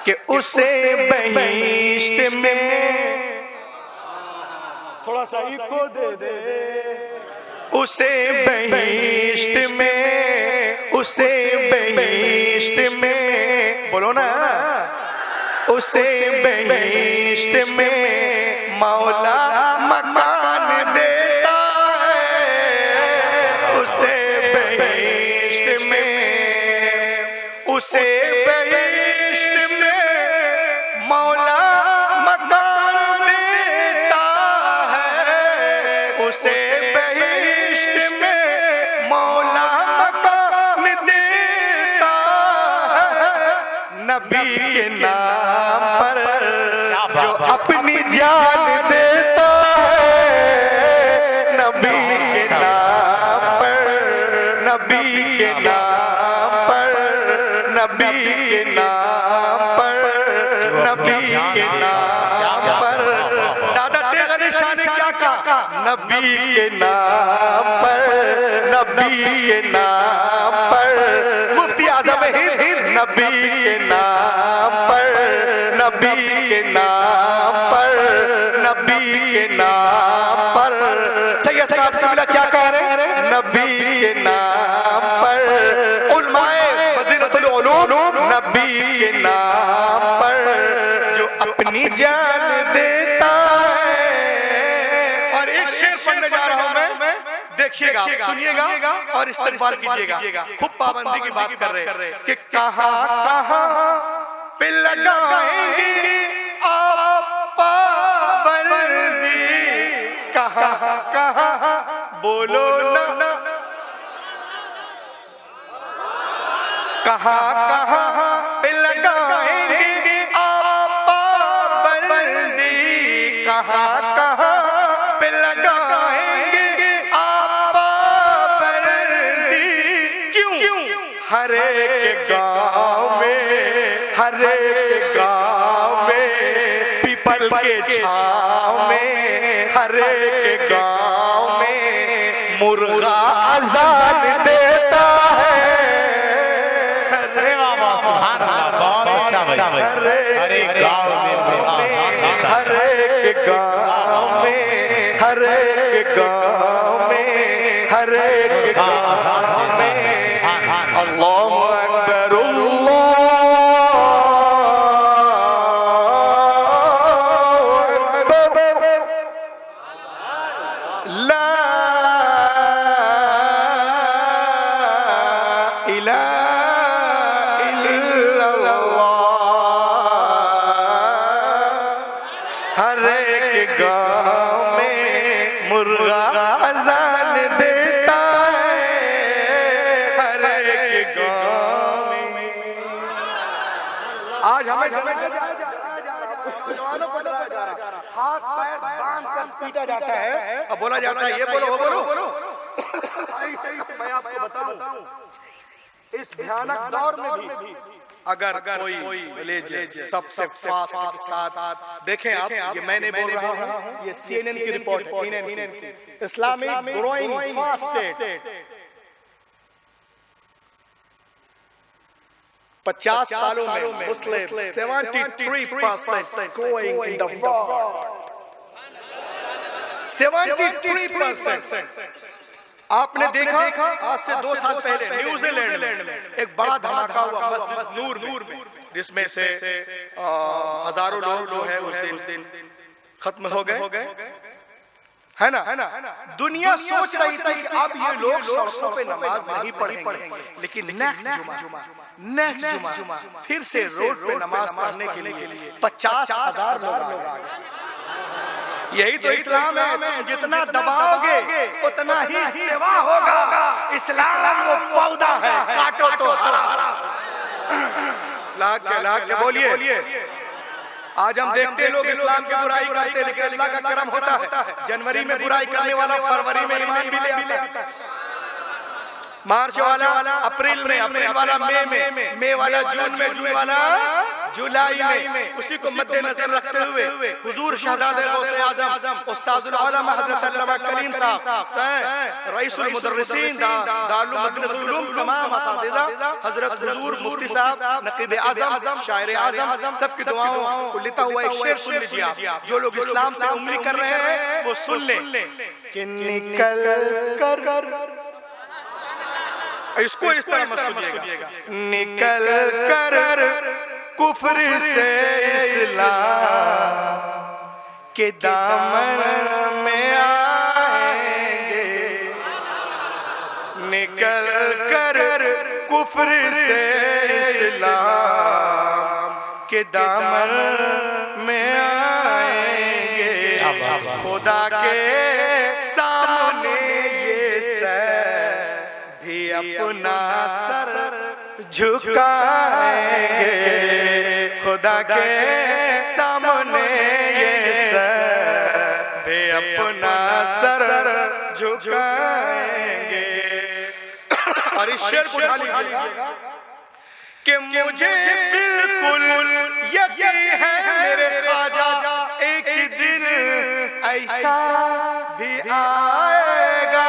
कि उसे बहिश्त में, थोड़ा सा इको दे दे, उसे बहिश्त में, उसे बहिश्त में, बोलो ना, उसे बहिश्त में मौला मकान देता है, उसे बहिश्त में, उसे बहिश्त में मौला मकान देता है, उसे बहिश्त में मौला मकान देता है। नबी के नाम पर जो अपनी जान देता है, नबी के नाम पर, नबी के नाम पर, नबी के नाम पर, नबी के नाम पर, दादा तेरे निशान ने क्या कहा? नबी के नाम पर, नबी के नाम पर, मुफ्ती आजम हिंद, नबी के नाम पर, नबी के नाम पर, नबी के नाम पर, सैयद साहब सिमला क्या कह रहे हैं? नबी के नाम पर, उलमाए मदीनतुल उलूम, नबी के नाम पर जो अपनी जान देता है। और एक शेर पढ़ने जा रहा हूं मैं, देखिएगा, सुनिएगा और इस्तेमाल कीजिएगा। खूब पाबंदी की बात कर रहे हैं कि कहां कहां पे लगाएंगे आप पाबंदी, कहां कहां बोलो ना, कहां कहां पे लगाएंगे आप पाबंदी, कहां कहां पे लगाएंगे आप पाबंदी, क्यों? हर एक गांव में, हर एक गांव में, पीपल के छांव में, हर एक गांव में मुर्गा अजान देता है। हर एक गांव में, हर एक गांव में, हर एक गांव में, हर एक गांव में, अल्लाहु अकबर, अल्लाहु अकबर, ला इलाहा इल्लल्लाह। हर एक गांव में मुर्गा अजान देता है, हर एक गांव में। आज हमें हाथ पैर बांध कर पीटा जाता है, अब बोला जाता है ये बोलो वो बोलो। मैं आपको बताऊं, इस भयानक दौर में भी अगर कोई रिलीजियस सबसे फास्ट के साथ देखें आप, ये मैं नहीं बोल रहा हूं, ये CNN की रिपोर्ट है, इस्लामिक ग्रोइंग फास्ट 50 सालों में मुस्लिम 73% growing in the world, 73%। आपने देखा आज से 2 साल पहले न्यूजीलैंड में एक बड़ा धमाका हुआ मस्जिद नूर में, जिसमें से हजारों लोग जो है उस दिन खत्म हो गए, है ना। दुनिया सोच रही थी कि अब ये लोग सड़कों पे नमाज नहीं पढ़ेंगे, लेकिन नेक्स्ट जुमा फिर से रोड पे नमाज पढ़ने के लिए 50,000 लोग आ गए। यही तो इस्लाम है, जितना दबाओगे उतना ही सेवा होगा। इस्लाम वो पौधा है, काटो तो हरा। लाख के बोलिए। आज हम देखते लोग इस्लाम की बुराई करते हैं, लेकिन अल्लाह का करम होता है, जनवरी में बुराई करने वाला फरवरी में ईमान भी ले आता है, मार्च वाला अप्रैल में, अप्रैल वाला मई में, मई वाला जून में, जून वाला जुलाई में उसी को मद्देनजर रखते हुए हुजूर शहजादे गौसे आजम उस्ताजुल आलम हजरत अल्लामा कलीम साहब रईसुल मुदर्रिसीन दारुल मदीनतुल उलूम तमाम असातिज़ा हजरत हुजूर मुफ्ती साहब नकीब आजम शायर आजम सबकी दुआओं को लेता हुआ एक शेर सुन लीजिए आप। जो लोग इस्लाम पे उंगली कर रहे हैं वो सुन लें कि निकल कर, इसको इस तरह मत सुनिएगा, निकल कर कुफ्र से इस्लाम के दामन में आएंगे, निकल कर कुफ्र से इस्लाम के दामन में आएंगे, खुदा के सामने ये सर भी अपना सर झुकाएंगे, खुदा के सामने ये सर भी अपना सर झुकाएंगे। और इस शेर को उठा लीजिएगा कि मुझे बिल्कुल यकीन है मेरे ख्वाजा एक दिन ऐसा भी आएगा।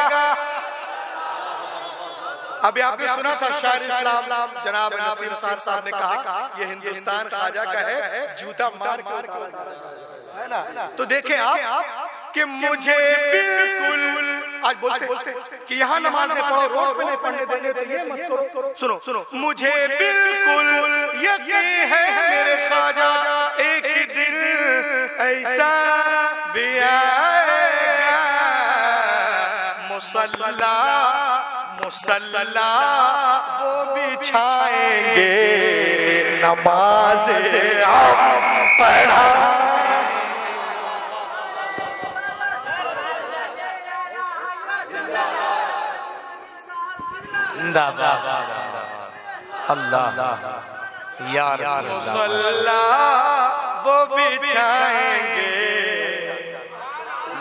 अभी आपने सुना था शायर इस्लाम जनाब नसीम साहब ने कहा ये हिंदुस्तान ख्वाजा का है, जूता मार है ना। तो देखें आप कि मुझे बिल्कुल आज बोलते कि यहाँ नमाज में पढ़ो, रोड पे नहीं पढ़ने देंगे तो ये मत करो। सुनो मुझे बिल्कुल यकीन है मेरे ख्वाजा एक दिन ऐसा भी आएगा, मुसल्ला मुसल्ला वो बिछाएंगे, नमाज हम पढ़ा। जिंदाबाद अल्लाह या मुसल्ला वो बिछाएंगे,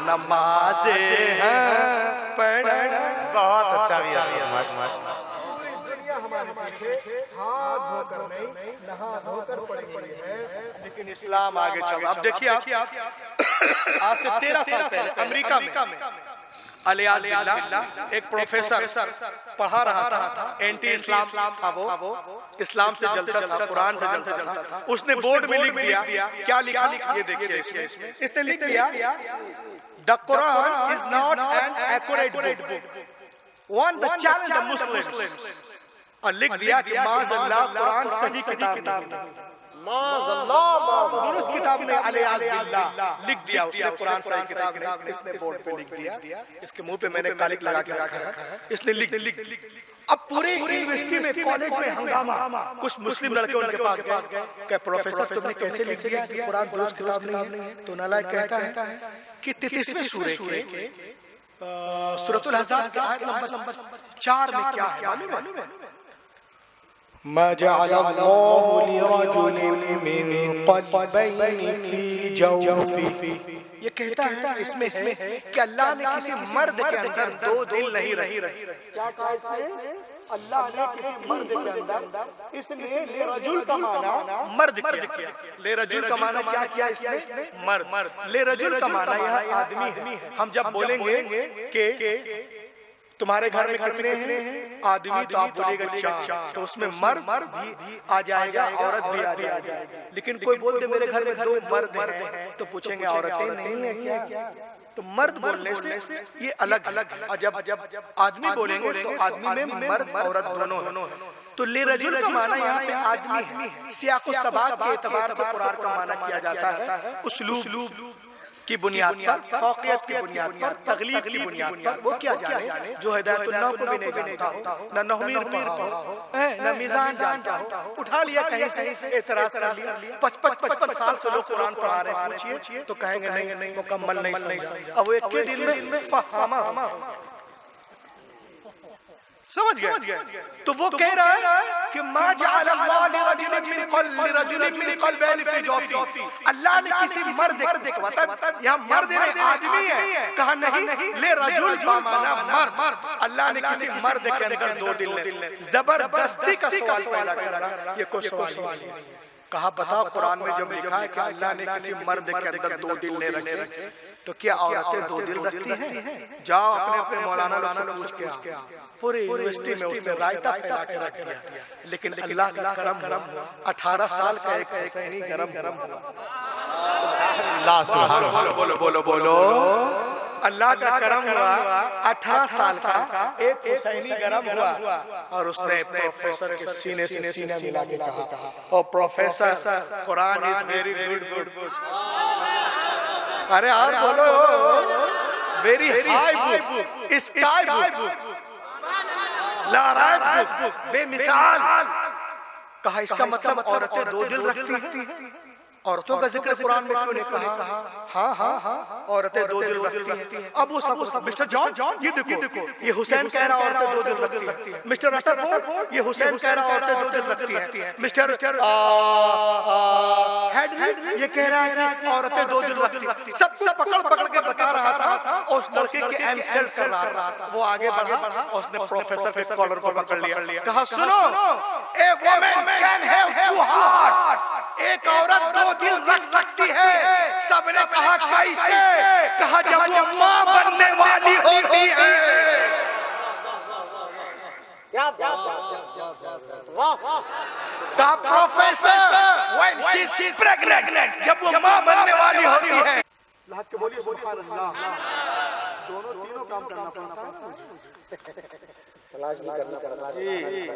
नमाज हम पढ़ा। बहुत अच्छा भी है। हमारे पीछे हाथ धोकर नहीं नहा धोकर पड़ी हुई है, लेकिन इस्लाम आगे चल। अब देखिए आप आज से 13 साल पहले अमेरिका में एक प्रोफेसर पढ़ा रहा था, एंटी इस्लाम था वो, इस्लाम से जलता था, कुरान से जलता था। उसने बोर्ड में लिख दिया, क्या लिखा ये देखिए इसमें, इसने लिख दिया The Quran is not an accurate book. Want to challenge the Muslims. और लिख दिया कि माज़अल्लाह कुरान सही किताब नहीं, माज़अल्लाह दुरुस्त किताब नहीं, अल्लाह लिख दिया उसने कुरान सही किताब नहीं, इसने बोर्ड पे लिख दिया। इसके मुंह पे मैंने कालिक लगा के रखा है, इसने लिख। अब पूरे यूनिवर्सिटी में कॉलेज में हंगामा, कुछ मुस्लिम लड़के उनके पास गए कि प्रोफेसर तुमने कैसे लिख दिया कि कुरान दुरुस्त किताब नहीं है। तो नालायक कहता है कि 33वें सूरे के सूरतुल अहज़ाब के आयत नंबर 4 में क्या है मालूम है? मा जअलल्लाहु लिरजुलिन मिन क़ल्बैनि फ़ी जौफ़िही। ये कहता है इसमें है कि अल्लाह ने किसी मर्द के अंदर 2 दिल नहीं रही। क्या कहा इसने? अल्लाह ने किसी मर्द के अंदर, इसलिए लेरजुल का माना मर्द किया। लेरजुल का माना क्या किया इसने? मर्द। लेरजुल का माना यहाँ आदमी है। हम जब बोलेंगे कि तुम्हारे घर में कितने हैं आदमी, तो आप बोलेगा 4, तो उसमें मर्द भी आ जाएगा, औरत भी आ जाएगी। लेकिन कोई बोल दे मेरे घर में 2 मर्द हैं, तो पूछेंगे औरतें नहीं है क्या? तो मर्द बोलने से ये अलग अलग। और जब आदमी बोलेंगे तो आदमी में मर्द औरत दोनों। तो लेरजुल का माना यहाँ पे आदमी है। सियाक़ व सबाक़ के एतबार से कुरान का माना किया जाता है उस्लूब की बुनियाद पर, फौक़ियत की बुनियाद पर, तग़लीब की बुनियाद पर। वो क्या जाने जो हिदायतुल्लाह को भी नहीं जानता हो, न नहमीर पढ़ा हो, न मिज़ान जानता हो, उठा लिया कहीं से एतराज़ कर लिया। 55 साल से लोग कुरान पढ़ा रहे हैं, पूछिए तो कहेंगे नहीं मुकम्मल नहीं समझा। अब वो एक के दिन में फहामा समझ गए। तो वो कह रहा है कि मा जअलल्लाहु लिरजुलिन मिन क़ल्बैनि फ़ी जौफ़िही। अल्लाह ने किसी मर्द को, मतलब यहाँ मर्द नहीं आदमी है, कहा नहीं लेरजुल का माना मर्द। अल्लाह ने किसी मर्द के अंदर 2 दिल ने। जबरदस्ती का सवाल पैदा कर रहा, ये कोई सवाल नहीं। कहा बताओ कुरान में जब लिखा है कि अल्लाह ने किसी मर्द के अंदर 2 दिल ने रखे, तो क्या औरतें 2 दिल रखती हैं? जाओ अपने अपने मौलाना से पूछ के आओ। पूरी यूनिवर्सिटी में उसने रायता फैला के रख दिया, लेकिन अल्लाह का करम हुआ 18 साल का एक हुसैनी गरम हुआ। बोलो बोलो बोलो बोलो, अल्लाह का करम हुआ 18 साल का एक हुसैनी गरम हुआ, और उसने प्रोफेसर के सीने से सीना मिला के कहा, oh professor Quran is very good. अरे और बोलो, very high book, sky book, लारायत बुक, बेमिसाल। कहा इसका मतलब औरतें 2 दिल रखती हैं। औरतों का जिक्र कुरान में क्यों नहीं कहा? हाँ, औरतें 2 दिल रखती हैं। अब वो सब मिस्टर जॉन ये देखो, ये हुसैन कह रहा औरतें 2 दिल रखती हैं। मिस्टर रशरफोर्ड, ये हुसैन कह रहा औरतें 2 दिल रखती हैं। मिस्टर हेड ये कह रहा है कि औरतें 2 दिल रखती हैं। सबसे पकड़ के बता रहा था, और उस लड़के के एंसर कर रहा था। वो आगे बढ़ा और उसने प्रोफेसर के कॉलर को पकड़ लिया, कहा सुनो, a woman can have 2 hearts, एक औरत 2 दिल रख सकती है। सबने कहा कैसे? कहा जब वो मां बनने वाली होती है। कहा professor when she is pregnant, जब वो मां बनने वाली होती है। लाहक के बोलिए सुभान अल्लाह। दोनों तीनों काम करना पड़ता है, तलाश भी करना पड़ता है।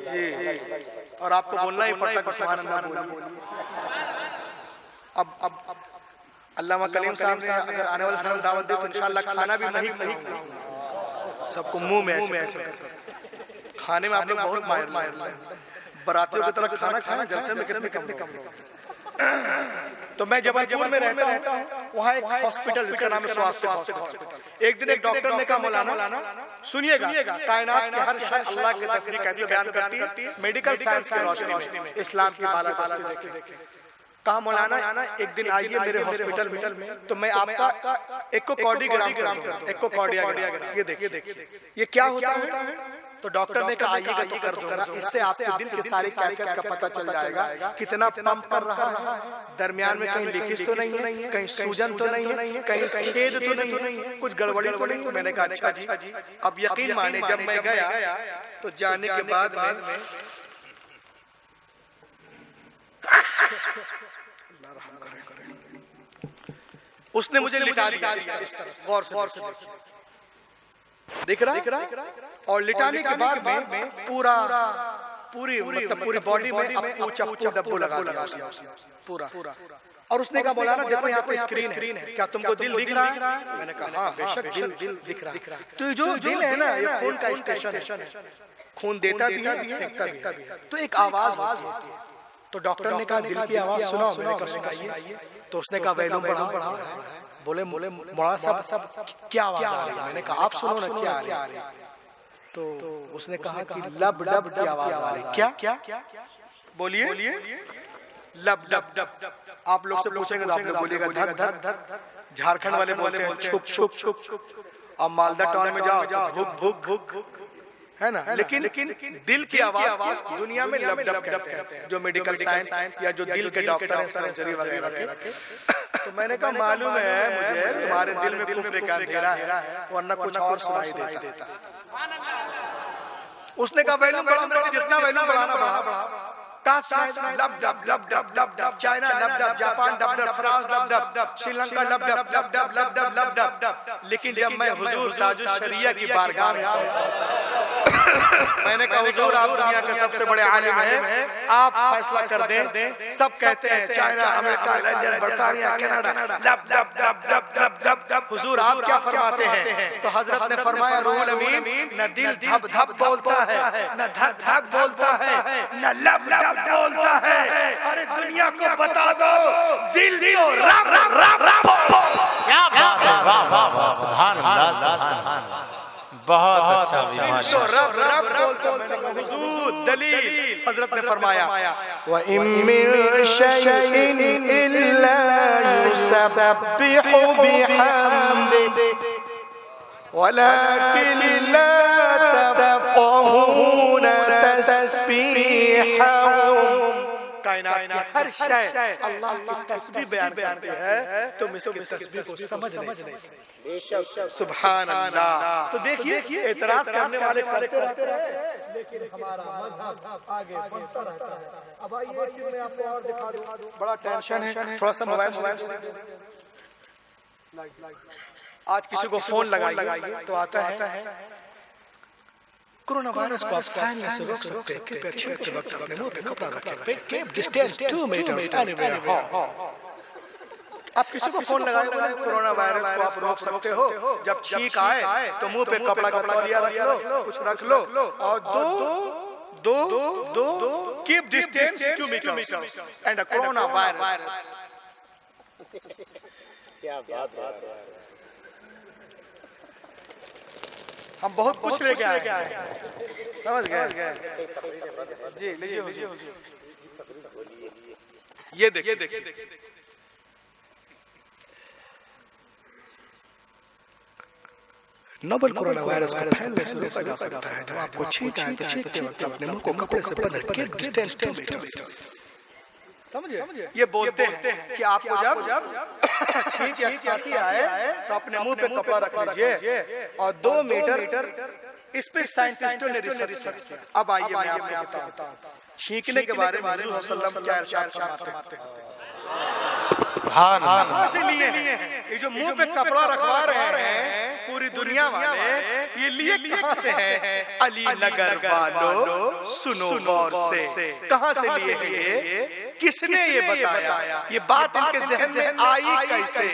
जी, और आपको बोलना ही पड़ता है सुभान अल्लाह बोलिए। अब अल्लामा कलीम साहब ने अगर आने वाले समय दावत दे तो इंशाल्लाह खाना भी नहीं सबको मुंह में ऐसे खाने में आप लोग बहुत माहिर बरातियों की तरह खाना जलसे में कितने कम लोग। तो मैं जबलपुर में रहता हूँ, वहाँ एक हॉस्पिटल जिसका नाम है स्वास्थ्य हॉस्पिटल। एक दिन एक डॉक्टर ने कहा मौलाना सुनिएगा, कायनात की हर शय अल्लाह की तस्बीह कैसे बयान करती है मेडिकल साइंस की रोशनी में, इस्लाम की बालादस्ती देखें। कहा मौलाना एक दिन आइए मेरे हॉस्पिटल में, तो मैं आपका एकोकार्डियोग्राम एकोकार्डियोग्राम ये देखिए ये क्या होता है। तो डॉक्टर ने कहा आइएगा तो कर दूंगा, इससे आपके दिल की सारी कैफियत का पता चल जाएगा, कितना पंप कर रहा है, दरमियान में कहीं लीकेज तो नहीं है, कहीं सूजन तो नहीं है, कहीं छेद तो नहीं है, कुछ गड़बड़ी तो नहीं है। मैंने कहा अच्छा जी। अब यकीन माने जब मैं गया तो जाने के बाद में उसने मुझे लिटा दिया गौर से दिख रहा, और लिटाने के बाद में पूरी बॉडी में अपू चप्पू डब्बू लगा दिया पूरा। और उसने कहा मौलाना देखो यहाँ पे स्क्रीन है, क्या तुमको दिल दिख रहा है? मैंने कहा हाँ बेशक दिल दिख रहा है। तो जो दिल है ना ये खून का स्टेशन है, खून देता भी है फेंकता भी है। तो एक आवाज होती है, तो डॉक्टर ने कहा दिल की आवाज सुनाओ। मैंने कहा सुनाइए। तो उसने कहा वैल्यूम बढ़ा। बोले मौलाना साहब क्या आवाज आ रही है? मैंने कहा आप सुनो ना क्या आ रही है। तो उसने कहा कि लब डब की आवाज आ रही है। क्या बोलिए लब डब। आप लोग से पूछेंगे तो आप लोग बोलिएगा धक धक धक। झारखंड वाले बोलते हैं छुक छुक छुक। अब मालदा टाउन में जाओ तो भुक भुक भुक है ना। लेकिन दिल की आवाज दुनिया में लब डब कहते हैं, जो मेडिकल साइंस या जो दिल के डॉक्टर हैं सर्जरी वगैरह के। तो मैंने कहा मालूम है मुझे तुम्हारे दिल में कुफ्र का अंधेरा है, वरना कुछ और सुनाई देता। उसने कहा वैल्यूम बढ़ा, जितना वैल्यूम बढ़ाना बढ़ा। लब डब लब डब लब डब, चाइना लब डब, जापान लब डब, फ्रांस लब डब, श्रीलंका लब डब लब डब लब डब लब डब। लेकिन जब मैं हुजूर ताजुल शरिया की बारगाह में मैंने कहा हुजूर आप दुनिया के सबसे बड़े आलिम हैं, आप फैसला कर दें। सब कहते हैं चाइना, अमेरिका, लंदन, बर्तानिया, कनाडा लब डब डब डब डब डब डब। हुजूर आप क्या फरमाते हैं? तो हजरत ने फरमाया रूहुल अमीन न दिल धब धब बोलता है, न धक धक बोलता है, न लब लब बोलता है। अरे दुनिया को बता दो दिल तो रब रब रब। क्या बात है, वाह वाह वाह, सुभान अल्लाह सुभान अल्लाह, बहुत अच्छा तो रब रब बोलता। हुजूर दलील हजरत ने फरमाया व इम्मिन शैइन इल्ला युसब्बिहु बिहम्दि वलाकिन ला तफक़हून तस्बीहहुम। कायनात की हर शय अल्लाह की तस्बीह बयान करती है, तुम इसकी तस्बीह को समझ नहीं सकते। सुभान अल्लाह। तो देखिए एतराज करने वाले करते रहते हैं, लेकिन हमारा मजहब आगे बढ़ता रहता है। अब आइए एक चीज मैं आपको और दिखा दूं, बड़ा टेंशन है, थोड़ा सा मोबाइल आज किसी को फोन लगाइए तो आता है कोरोना वायरस को आप फैलने से रोक सकते हैं, कृपया छींकते वक्त अपने मुंह पे कपड़ा रखें, कीप डिस्टेंस 2 मीटर्स एनीवेयर। आप किसी को फोन लगाए बोले कोरोना वायरस को आप रोक सकते हो, जब छींक आए तो मुंह पे कपड़ा का तौलिया रख लो, कुछ रख लो, और दो keep distance 2 meters and corona virus. क्या बात है। हम बहुत कुछ लेके आए, समझ गए जी। लीजिए हुजूर, ये देखिए नोबल कोरोना वायरस को फैलने से रोका जा सकता है। जब आपको छींक आए तो छींकते वक्त अपने मुंह को कपड़े से बंद रखें, डिस्टेंस 2 मीटर्स। समझे? ये बोलते हैं कि आपको जब छींक या खांसी आए तो अपने मुंह पे कपड़ा रख लीजिए, और 2 मीटर इस पे साइंटिस्टों ने रिसर्च किया। अब आइए मैं आपको बताता हूं छींकने के बारे में हुजूर सल्लल्लाहु अलैहि वसल्लम क्या इरशाद फरमाते हैं। सुभान अल्लाह। इसीलिए ये जो मुंह पे कपड़ा रखवा रहे हैं पूरी दुनिया वाले, ये लिए कहां से है? अली नगर वालों सुनो गौर से। कहां से लिए हैं ये? किसने ये बताया? ये बात इनके ज़हन में आई कैसे?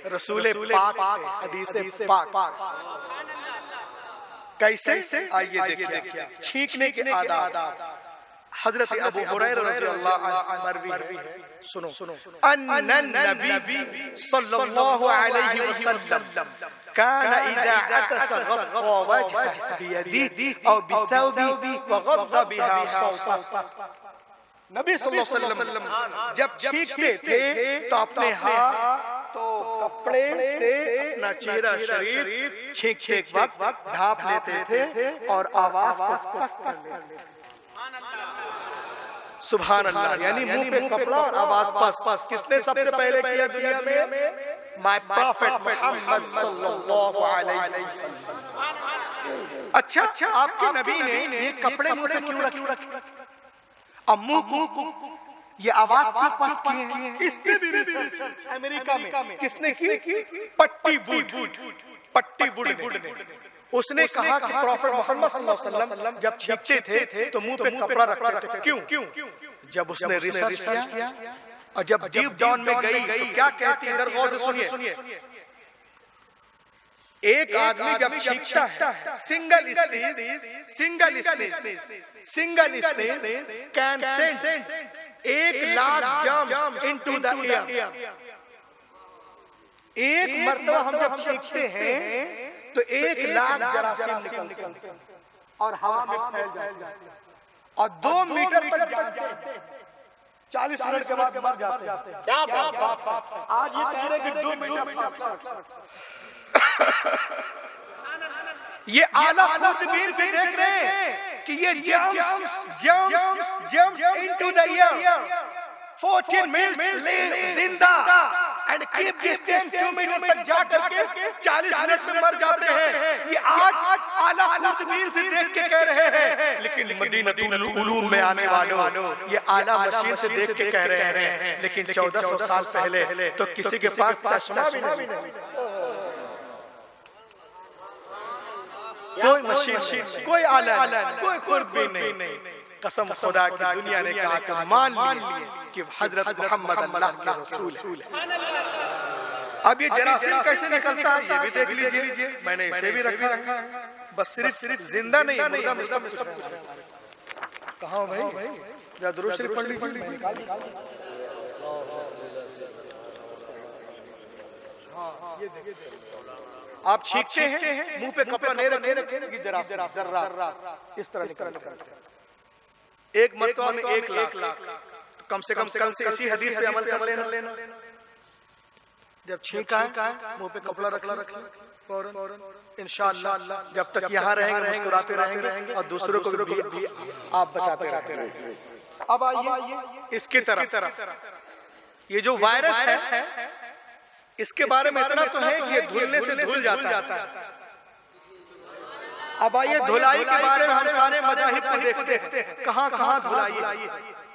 रसूल पाक से, हदीस पाक। कैसे? आइए देखिए छींकने के आदाब। हजरत अबू हुरैरा रज़ियल्लाहु अन्हु मरवी है, सुनो, अन्नन नबी सल्लल्लाहु अलैहि वसल्लम कान इज़ा अतस गद्दा वजह बियदी औ बितौबी व गद्दा बिहा सौता। नबी सल्लल्लाहु अलैहि वसल्लम जब छींकते थे तो अपने हाथ तो कपड़े से अपना चेहरा शरीर छींकते वक्त ढांप लेते थे और आवाज को स्पष्ट कर लेते थे। सुभान अल्लाह। यानी मुंह पे कपड़ा और आवाज पास। किसने सबसे पहले किया दुनिया में? माय प्रॉफिट मुहम्मद सल्लल्लाहु अलैहि वसल्लम। अच्छा, आपके नबी ने ये कपड़े मुंह पे क्यों रखे? अब मुंह को ये आवाज पास किए हैं। इसके भी रिसर्च अमेरिका में किसने की? पट्टी वुड ने। उसने कहा कि प्रॉफिट मोहम्मद सल्लल्लाहु अलैहि वसल्लम जब छींकते थे तो मुंह पे कपड़ा रखते थे। क्यों? जब उसने रिसर्च किया और जब डीप डाउन में गई तो क्या कहती है, इधर गौर से सुनिए। एक आदमी जब छींकता है single sneeze can send 1,00,000 germs into the air. एक मर्तबा हम जब छींकते हैं तो 1,00,000 जरासीम निकलते हैं और हवा में फैल जाते हैं और 2 मीटर तक जाते हैं। 40 मिनट के बाद मर जाते हैं। क्या बात है। आज ये कह रहे हैं कि 2 मीटर फासला। ये आला खुर्दबीन से देख रहे हैं कि ये germs into the air 14 minutes जिंदा एंड कीप डिस्टेंस 2 मीटर तक जा करके 40 मिनट में मर जाते हैं। ये आज आला खुर्दबीन से देख के कह रहे हैं, लेकिन मदीनतुल उलूम में आने वालों ये आला मशीन से देख के कह रहे हैं। लेकिन 1400 साल पहले तो किसी के पास चश्मा भी नहीं, कोई मशीन, कोई आला, कोई खुर्दबीन नहीं। कसम खुदा की दुनिया ने कहा कि मान लिए कि हजरत मोहम्मद अल्लाह के रसूल है। अब ये जरासीम कैसे निकलता है ये भी देख लीजिए। मैंने इसे भी रखा है। बस सिर्फ जिंदा नहीं, मुर्दा में सब कुछ है। कहाँ हो भाई? जरा दुरूद शरीफ पढ़ लीजिए। हाँ, ये देखिए आप छींकते हैं, मुंह पे कपड़ा नहीं रखेंगे, जरा इस तरह निकलता है। एक मरतबा में 1,00,000। कम से कम कल से इसी हदीस पे अमल कर लेना। जब छींका मुंह पे कपड़ा रख फौरन इंशाअल्लाह जब तक यहाँ रहेंगे मुस्कुराते रहेंगे और दूसरों को भी आप बचाते रहेंगे। अब आइए इसके तरफ। ये जो वायरस है इसके बारे में इतना तो है कि ये धुलने से धुल जाता है। अब आइए धुलाई के बारे में हम सारे मज़ाहिब को देखते हैं, कहाँ कहाँ धुलाई।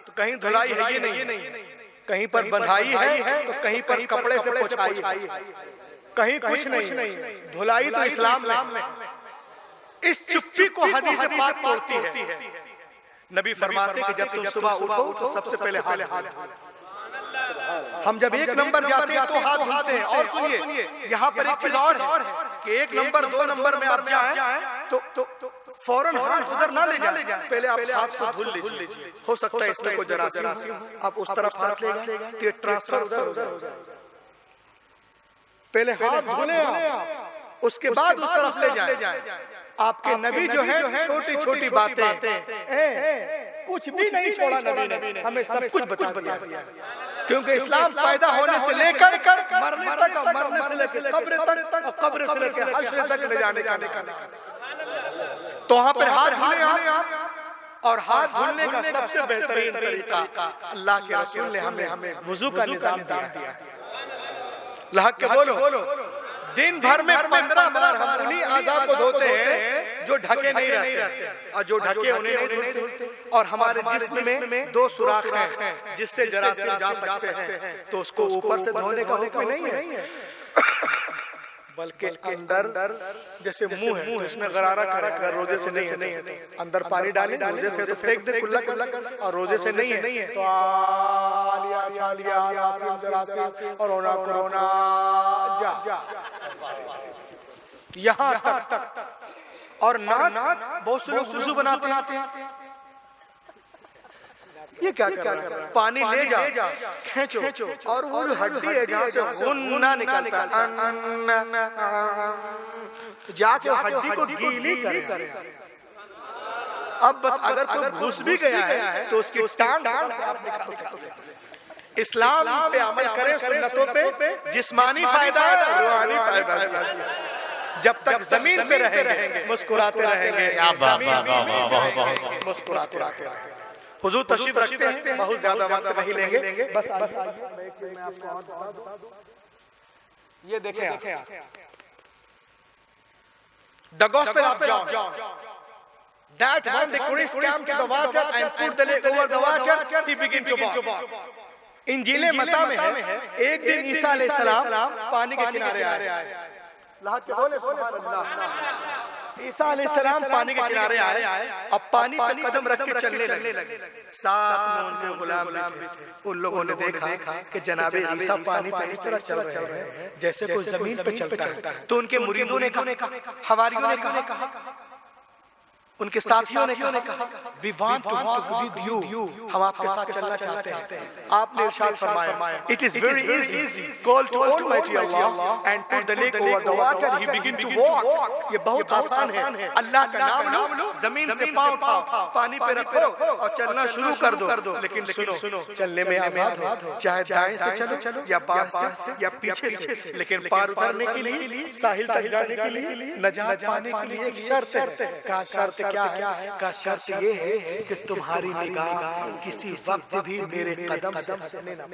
तो कहीं धुलाई है ये नहीं, कहीं पर बंधाई है तो कहीं पर कपड़े से पोंछाई, कहीं कुछ नहीं। धुलाई तो इस्लाम में। इस चुप्पी को हदीस पाक तोड़ती है। नबी फरमाते कि जब तुम सुबह उठो तो सबसे पहले हाथ। हम जब एक नंबर जाते हैं तो हाथ धोते हैं। और सुनिए, यहाँ पर एक चीज और है कि 1 नंबर 2 नंबर में आप जाएं तो फौरन हाथ उधर ना ले जाए, पहले आप हाथ को धुल लीजिए। हो सकता है इसमें कोई जरासीम, आप उस तरफ हाथ ले गए तो ट्रांसफर उधर हो जाए। पहले हाथ धुले आप, उसके बाद उस तरफ ले जाए। आपके नबी जो है छोटी छोटी बातें कुछ भी नहीं छोड़ा नबी ने, हमें सब कुछ बता दिया। क्योंकि इस्लाम पैदा होने से लेकर मरने तक, मरने से लेकर कब्र तक, और कब्र से लेकर हश्र तक ले जाने का। तो वहां पर हाथ धुले आप, और हाथ धुलने का सबसे बेहतरीन तरीका अल्लाह के रसूल ने हमें वुजू का निजाम दिया। लहक के बोलो। दिन भर में 15 बार हम उन्हीं आज़ा को धोते हैं जो ढके नहीं रहते, और जो ढके उन्हें नहीं धोते। और हमारे जिस्म में 2 सुराख हैं जिससे जरासीम जा सकते हैं, तो उसको ऊपर से धोने का हुक्म नहीं है, बल्कि अंदर जैसे मुंह है इसमें गरारा कर, रोजे से नहीं है अंदर पानी डालें, रोजे से तो फेंक दे कुल्ला, और रोजे से नहीं है तो और होना कोरोना जा यहाँ तक। और नाक बहुत से लोग वुजू बनाते हैं, ये क्या कर रहा है? पानी ले जाओ, खींचो, और वो हड्डी है जहाँ से खून ना निकलता है, जाके हड्डी को गीली करे। अब अगर कोई घुस भी गया है तो उसकी टांग आप निकाल सकते हैं। इस्लाम पे अमल करें, सुन्नतों पे जिस्मानी फायदा है, रूहानी फायदा है। जब तक जमीन पे रहेंगे मुस्कुराते रहेंगे, मुस्कुराते रहेंगे। हुजूर तशरीफ रखते हैं, बहुत ज्यादा वक्त नहीं लेंगे, बस ये देखें आप, the gospel of John, that when the Christ came to the water and put the leg over the water, he began to walk. इंजील मत्ता में है, एक दिन ईसा अलैहिस्सलाम पानी के किनारे आए। ईसा अलैहिस्सलाम पानी के किनारे आए, अब पानी पर कदम रख के चलने लगे। साथ में उनके गुलाम भी थे। उन लोगों ने देखा कि जनाबे ईसा पानी पर इस तरह चल रहे हैं जैसे कोई जमीन पे चलता है। तो उनके मुरीदों ने कहा, हवारियों ने कहा, उनके साथियों ने कहा, we want to walk with you, हम आपके साथ चलना चाहते हैं। आपने इरशाद फरमाया, it is very easy, call to almighty Allah and put the leg over the water, he begin to walk. ये बहुत आसान है, अल्लाह का नाम लो, जमीन से पांव उठाओ, पानी पे रखो और चलना शुरू कर दो। लेकिन सुनो, चलने में आजाद हो, चाहे दाएं से चलो या बाएं से या पीछे से, लेकिन पार उतरने के लिए, साहिल तक जाने के लिए, नजात पाने के लिए एक शर्त है। का शर्त क्या है? का शर्त ये है कि तुम्हारी निगाह किसी वक्त भी मेरे कदम से हटने ना।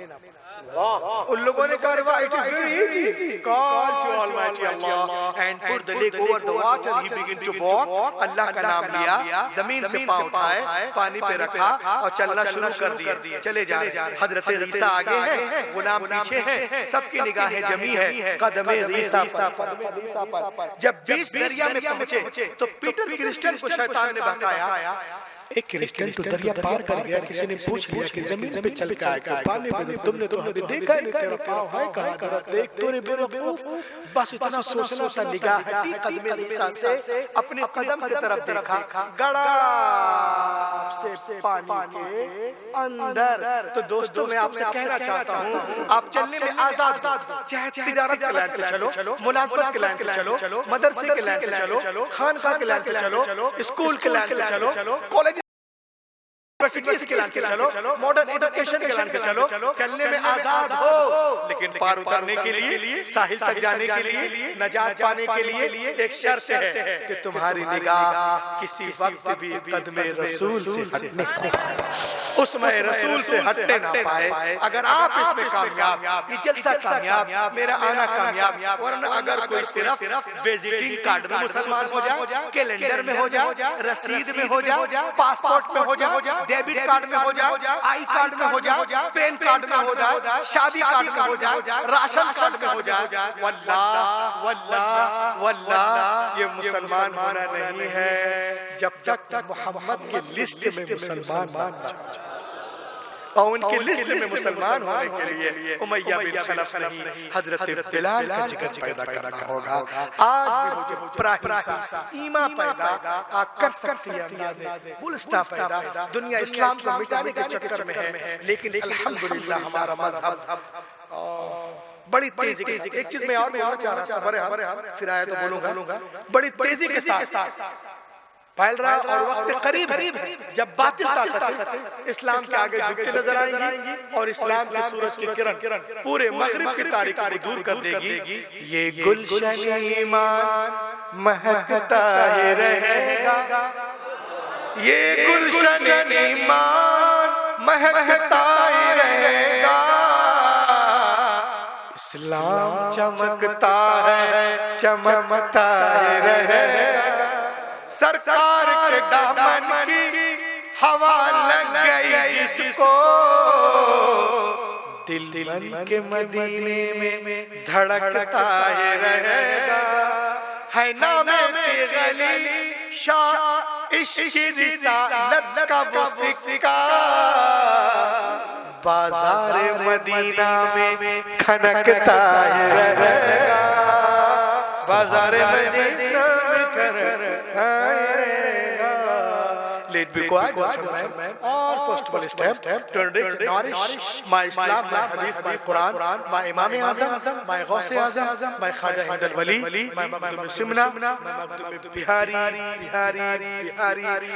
उन लोगों ने कहा, it is very easy, call to almighty Allah and put the leg over the water, he begin to walk. Allah का नाम लिया, जमीन से पांव उठाए, पानी पे रखा और चलना शुरू कर दिया। चले जा रहे। हजरत ईसा आगे है, गुलाम पीछे है, सबकी निगाहें जमी है कदमे ईसा पर। जब 20 दरिया में पहुंचे तो पीटर क्रिस्टियन को शैतान ने बहकाया। एक क्रिस्टियन तो दरिया पार कर गया, किसी ने पूछ लिया कि जमीन पे चल के आया पानी में, तुमने तो हमें देखा नहीं, तेरा पाँव है कहाँ, जरा देख तो रे बेवकूफ। बस इतना सोचना था, निगाह हटी कदमे ईसा से, अपने कदम की तरफ देखा, गड़ा से पानी के अंदर। तो दोस्तों मैं आपसे कहना चाहता हूँ, आप चलने में आजाद, चाहे तिजारत के लाइन पे चलो, मुलाजमत के लाइन पे चलो, मदरसे के लाइन पे चलो, खानका के लाइन पे चलो, स्कूल के लाइन पे चलो, कॉलेज यूनिवर्सिटीज के लाइन पे चलो, मॉडर्न एजुकेशन के लाइन पे चलो। चलने में आजाद हो, लेकिन पार उतरने के लिए, साहिल तक जाने के लिए, नजात पाने के लिए एक शर्त है कि तुम्हारी निगाह किसी वक्त भी कदमे रसूल से हटने उसमें रसूल से हटने ना पाए। अगर आप इसमें कामयाब, ये जलसा कामयाब, मेरा आना कामयाब, वरना अगर कोई सिर्फ विजिटिंग कार्ड में मुसलमान हो जाए, कैलेंडर में हो जाए, रसीद में हो जाए, पासपोर्ट में हो जाए, डेबिट कार्ड में हो जाए, आई कार्ड में हो जाए, पैन कार्ड में हो जाए, शादी कार्ड में हो जाए, राशन कार्ड में हो जाए, वल्लाह वल्लाह वल्लाह ये मुसलमान होना नहीं है जब तक मोहम्मद की लिस्ट में मुसलमान मान जाए। और उनकी लिस्ट में मुसलमान होने के लिए उमैया बिन खलफ नहीं, हजरत बिलाल का जिक्र पैदा करना होगा। आज भी मुझे प्राहिंसा ईमा पैदा कर सकती है, गुलस्ता पैदा, दुनिया इस्लाम को मिटाने के चक्कर में है, लेकिन अल्हम्दुलिल्लाह हमारा मजहब बड़ी तेजी के साथ, एक चीज मैं और बोलना चाह रहा था, बड़े फिर आया तो बोलूंगा, बड़ी तेजी के साथ फैल रहा है और वक्त करीब है जब बातिल ताकतें इस्लाम के आगे झुकती नजर आएंगी और इस्लाम के सूरज की किरण पूरे मगरिब की तारीकी को दूर कर देगी। ये गुलशन ईमान महकता ही रहेगा, ये गुलशन ईमान महकता ही रहेगा, इस्लाम चमकता है चमकता ही रहेगा। सरकार के दामन की हवा लग गई जिसको, दिल बन के मदीने में धड़कता ही रहेगा। है नामे गली शाह इश्क रिसालत का वो सिक्का, बाजार मदीना में खनकता ही रहेगा, बाजार मदीना में खनकता ही रहेगा। Let be quiet, watchman. All postable steps to enrich, nourish my Islam, my Hadith, my Quran, my Imam Azam, my Ghaus Azam, my Khaja Hind al-Wali, my Makhdoom Simna, my Makhdoom Bihari,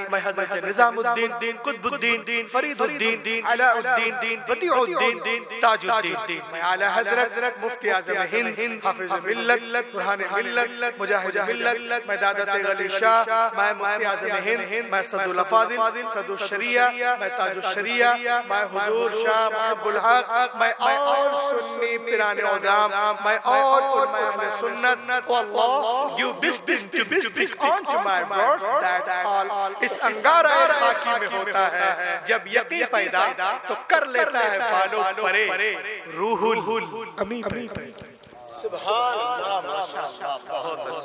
my Hazrat Nizamuddin, Qutbuddin, Fariduddin, Alauddin, Badiuddin, Tajuddin, my Ala Hadrat, Mufti Azam Hind, Hafiz Millat, Burhan Millat, Mujahid Millat, my Dada Teghali Shah, my Mufti Azam Hind, my Sadul Fadil, Sadul Sharia, my Tajul Sharia, my Huzur Shah, my Abul Haq, my all Sunni Pirane Udam, my all Ulama Ahle Sunnat. Oh Allah, you business to business onto my words. That's all. इस अंगारा खाकी में होता है जब यकीन पैदा तो कर लेता है बालों परे रूहुल अमी पैदा। सुभान अल्लाह, माशाअल्लाह, बहुत